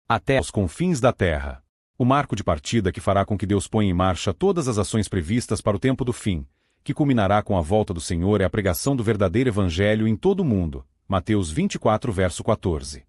até aos confins da terra. O marco de partida que fará com que Deus ponha em marcha todas as ações previstas para o tempo do fim, que culminará com a volta do Senhor, é a pregação do verdadeiro Evangelho em todo o mundo. Mateus 24, verso 14.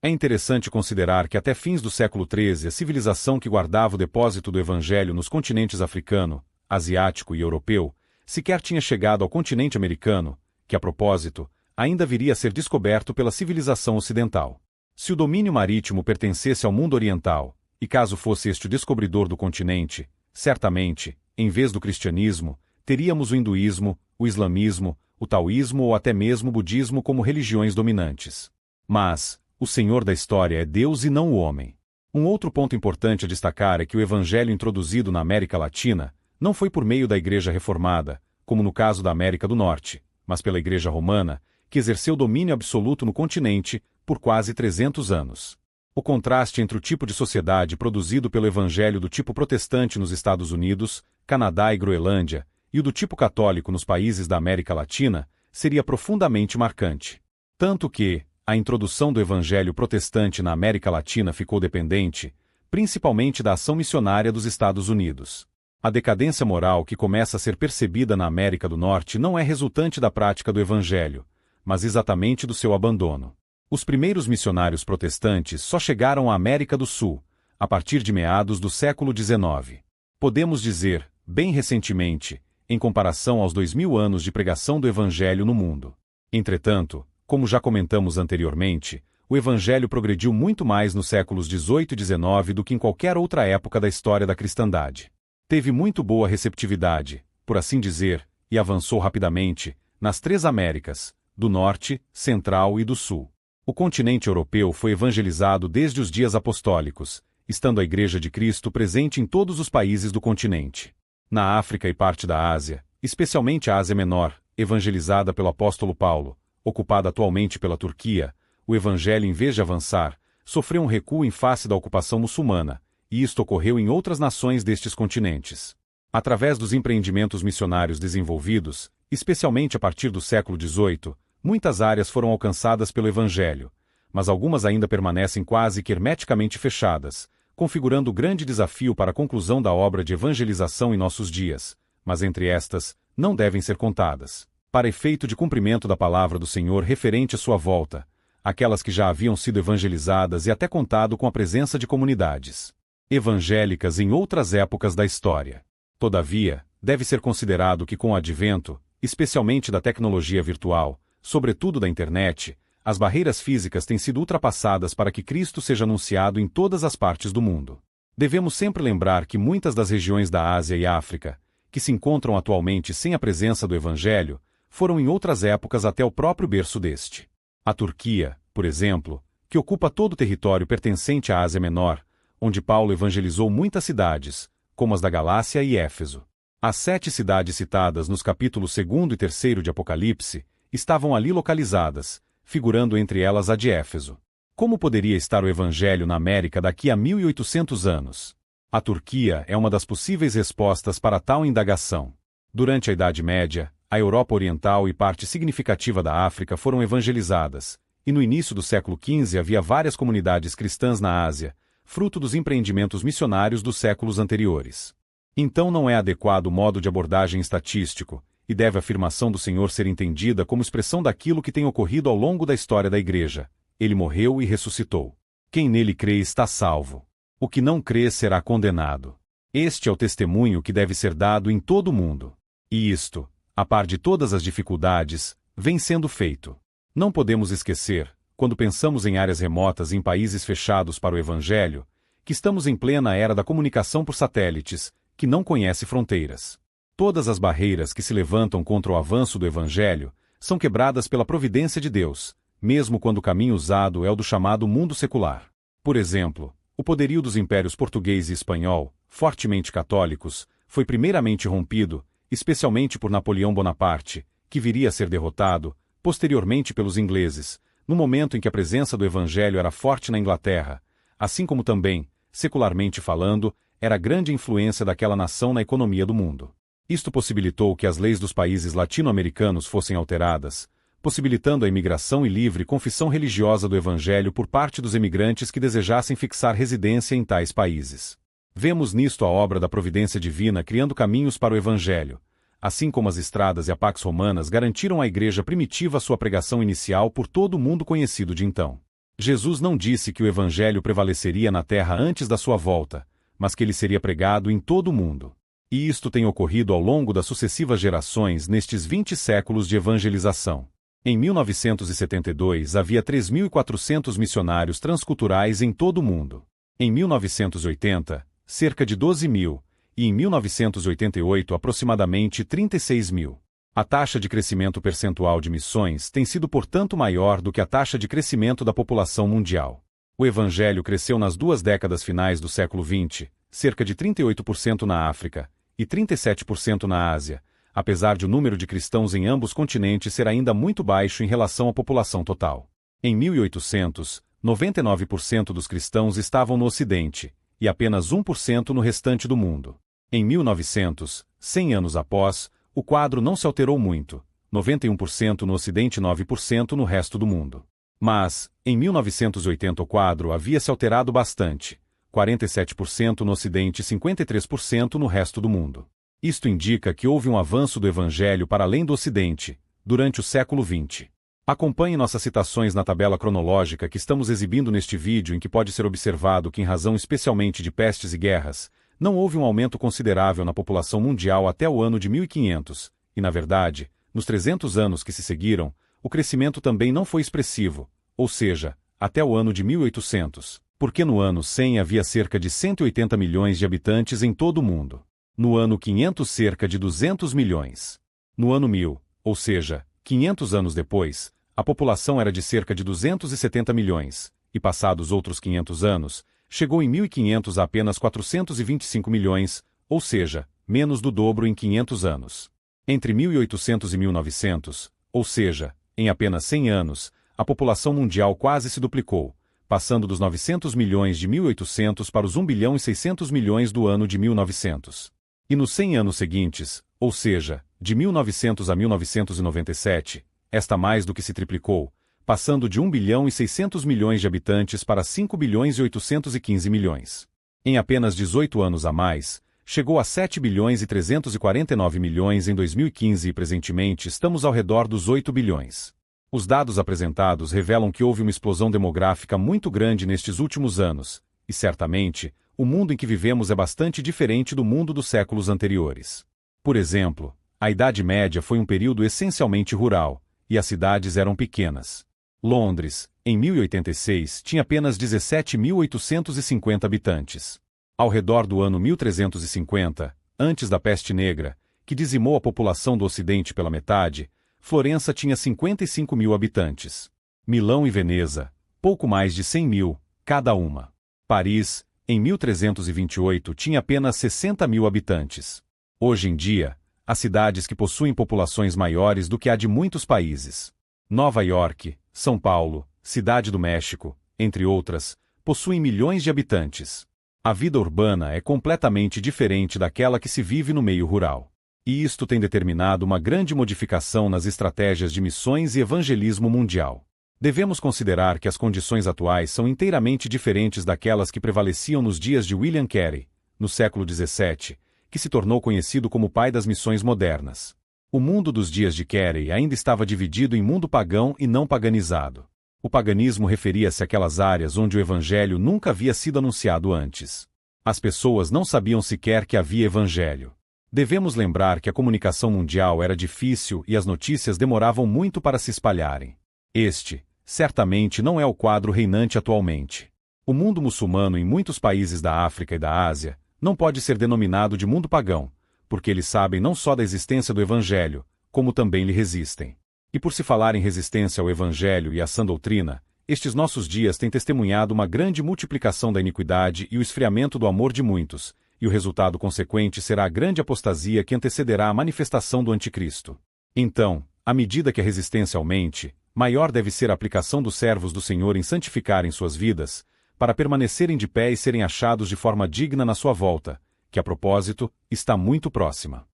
É interessante considerar que até fins do século XIII a civilização que guardava o depósito do Evangelho nos continentes africano, asiático e europeu, sequer tinha chegado ao continente americano, que, a propósito, ainda viria a ser descoberto pela civilização ocidental. Se o domínio marítimo pertencesse ao mundo oriental, e caso fosse este o descobridor do continente, certamente, em vez do cristianismo, teríamos o hinduísmo, o islamismo, o taoísmo ou até mesmo o budismo como religiões dominantes. Mas, o Senhor da história é Deus e não o homem. Um outro ponto importante a destacar é que o evangelho introduzido na América Latina não foi por meio da Igreja Reformada, como no caso da América do Norte, mas pela Igreja Romana, que exerceu domínio absoluto no continente por quase 300 anos. O contraste entre o tipo de sociedade produzido pelo evangelho do tipo protestante nos Estados Unidos, Canadá e Groenlândia, e o do tipo católico nos países da América Latina, seria profundamente marcante. Tanto que, a introdução do evangelho protestante na América Latina ficou dependente, principalmente da ação missionária dos Estados Unidos. A decadência moral que começa a ser percebida na América do Norte não é resultante da prática do evangelho, mas exatamente do seu abandono. Os primeiros missionários protestantes só chegaram à América do Sul, a partir de meados do século XIX. Podemos dizer, bem recentemente, em comparação aos 2000 anos de pregação do Evangelho no mundo. Entretanto, como já comentamos anteriormente, o Evangelho progrediu muito mais nos séculos XVIII e XIX do que em qualquer outra época da história da cristandade. Teve muito boa receptividade, por assim dizer, e avançou rapidamente, nas três Américas, do Norte, Central e do Sul. O continente europeu foi evangelizado desde os dias apostólicos, estando a Igreja de Cristo presente em todos os países do continente. Na África e parte da Ásia, especialmente a Ásia Menor, evangelizada pelo apóstolo Paulo, ocupada atualmente pela Turquia, o evangelho, em vez de avançar, sofreu um recuo em face da ocupação muçulmana, e isto ocorreu em outras nações destes continentes. Através dos empreendimentos missionários desenvolvidos, especialmente a partir do século XVIII, muitas áreas foram alcançadas pelo evangelho, mas algumas ainda permanecem quase que hermeticamente fechadas, configurando grande desafio para a conclusão da obra de evangelização em nossos dias, mas entre estas, não devem ser contadas, para efeito de cumprimento da palavra do Senhor referente à sua volta, aquelas que já haviam sido evangelizadas e até contado com a presença de comunidades evangélicas em outras épocas da história. Todavia, deve ser considerado que com o advento, especialmente da tecnologia virtual, sobretudo da internet, as barreiras físicas têm sido ultrapassadas para que Cristo seja anunciado em todas as partes do mundo. Devemos sempre lembrar que muitas das regiões da Ásia e África, que se encontram atualmente sem a presença do Evangelho, foram em outras épocas até o próprio berço deste. A Turquia, por exemplo, que ocupa todo o território pertencente à Ásia Menor, onde Paulo evangelizou muitas cidades, como as da Galácia e Éfeso. As 7 cidades citadas nos capítulos 2 e 3 de Apocalipse estavam ali localizadas, figurando entre elas a de Éfeso. Como poderia estar o Evangelho na América daqui a 1800 anos? A Turquia é uma das possíveis respostas para tal indagação. Durante a Idade Média, a Europa Oriental e parte significativa da África foram evangelizadas, e no início do século XV havia várias comunidades cristãs na Ásia, fruto dos empreendimentos missionários dos séculos anteriores. Então não é adequado o modo de abordagem estatístico, e deve a afirmação do Senhor ser entendida como expressão daquilo que tem ocorrido ao longo da história da Igreja. Ele morreu e ressuscitou. Quem nele crê está salvo. O que não crê será condenado. Este é o testemunho que deve ser dado em todo o mundo. E isto, a par de todas as dificuldades, vem sendo feito. Não podemos esquecer, quando pensamos em áreas remotas e em países fechados para o Evangelho, que estamos em plena era da comunicação por satélites, que não conhece fronteiras. Todas as barreiras que se levantam contra o avanço do Evangelho são quebradas pela providência de Deus, mesmo quando o caminho usado é o do chamado mundo secular. Por exemplo, o poderio dos impérios português e espanhol, fortemente católicos, foi primeiramente rompido, especialmente por Napoleão Bonaparte, que viria a ser derrotado, posteriormente pelos ingleses, no momento em que a presença do Evangelho era forte na Inglaterra, assim como também, secularmente falando, era a grande influência daquela nação na economia do mundo. Isto possibilitou que as leis dos países latino-americanos fossem alteradas, possibilitando a imigração e livre confissão religiosa do Evangelho por parte dos emigrantes que desejassem fixar residência em tais países. Vemos nisto a obra da providência divina criando caminhos para o Evangelho, assim como as estradas e a Pax Romanas garantiram à igreja primitiva sua pregação inicial por todo o mundo conhecido de então. Jesus não disse que o Evangelho prevaleceria na terra antes da sua volta, mas que ele seria pregado em todo o mundo. E isto tem ocorrido ao longo das sucessivas gerações nestes 20 séculos de evangelização. Em 1972 havia 3.400 missionários transculturais em todo o mundo. Em 1980, cerca de 12.000, e em 1988 aproximadamente 36.000. A taxa de crescimento percentual de missões tem sido portanto maior do que a taxa de crescimento da população mundial. O Evangelho cresceu nas 2 décadas finais do século XX, cerca de 38% na África e 37% na Ásia, apesar de o número de cristãos em ambos continentes ser ainda muito baixo em relação à população total. Em 1800, 99% dos cristãos estavam no Ocidente, e apenas 1% no restante do mundo. Em 1900, 100 anos após, o quadro não se alterou muito, 91% no Ocidente e 9% no resto do mundo. Mas, em 1980 o quadro havia se alterado bastante, 47% no Ocidente e 53% no resto do mundo. Isto indica que houve um avanço do Evangelho para além do Ocidente, durante o século XX. Acompanhe nossas citações na tabela cronológica que estamos exibindo neste vídeo, em que pode ser observado que, em razão especialmente de pestes e guerras, não houve um aumento considerável na população mundial até o ano de 1500, e, na verdade, nos 300 anos que se seguiram, o crescimento também não foi expressivo, ou seja, até o ano de 1800, porque no ano 100 havia cerca de 180 milhões de habitantes em todo o mundo. No ano 500 cerca de 200 milhões. No ano 1000, ou seja, 500 anos depois, a população era de cerca de 270 milhões, e passados outros 500 anos, chegou em 1500 a apenas 425 milhões, ou seja, menos do dobro em 500 anos. Entre 1800 e 1900, ou seja, em apenas 100 anos, a população mundial quase se duplicou, passando dos 900 milhões de 1800 para os 1 bilhão e 600 milhões do ano de 1900. E nos 100 anos seguintes, ou seja, de 1900 a 1997, esta mais do que se triplicou, passando de 1 bilhão e 600 milhões de habitantes para 5 bilhões e 815 milhões. Em apenas 18 anos a mais, chegou a 7 bilhões e 349 milhões em 2015 e presentemente estamos ao redor dos 8 bilhões. Os dados apresentados revelam que houve uma explosão demográfica muito grande nestes últimos anos, e certamente, o mundo em que vivemos é bastante diferente do mundo dos séculos anteriores. Por exemplo, a Idade Média foi um período essencialmente rural, e as cidades eram pequenas. Londres, em 1086, tinha apenas 17.850 habitantes. Ao redor do ano 1350, antes da Peste Negra, que dizimou a população do Ocidente pela metade, Florença tinha 55.000 habitantes. Milão e Veneza, pouco mais de 100.000, cada uma. Paris, em 1328, tinha apenas 60.000 habitantes. Hoje em dia, há cidades que possuem populações maiores do que a de muitos países. Nova York, São Paulo, Cidade do México, entre outras, possuem milhões de habitantes. A vida urbana é completamente diferente daquela que se vive no meio rural. E isto tem determinado uma grande modificação nas estratégias de missões e evangelismo mundial. Devemos considerar que as condições atuais são inteiramente diferentes daquelas que prevaleciam nos dias de William Carey, no século XVII, que se tornou conhecido como pai das missões modernas. O mundo dos dias de Carey ainda estava dividido em mundo pagão e não paganizado. O paganismo referia-se àquelas áreas onde o evangelho nunca havia sido anunciado antes. As pessoas não sabiam sequer que havia evangelho. Devemos lembrar que a comunicação mundial era difícil e as notícias demoravam muito para se espalharem. Este, certamente, não é o quadro reinante atualmente. O mundo muçulmano em muitos países da África e da Ásia não pode ser denominado de mundo pagão, porque eles sabem não só da existência do evangelho, como também lhe resistem. E por se falar em resistência ao evangelho e à sã doutrina, estes nossos dias têm testemunhado uma grande multiplicação da iniquidade e o esfriamento do amor de muitos, e o resultado consequente será a grande apostasia que antecederá a manifestação do anticristo. Então, à medida que a resistência aumente, maior deve ser a aplicação dos servos do Senhor em santificarem suas vidas, para permanecerem de pé e serem achados de forma digna na sua volta, que, a propósito, está muito próxima.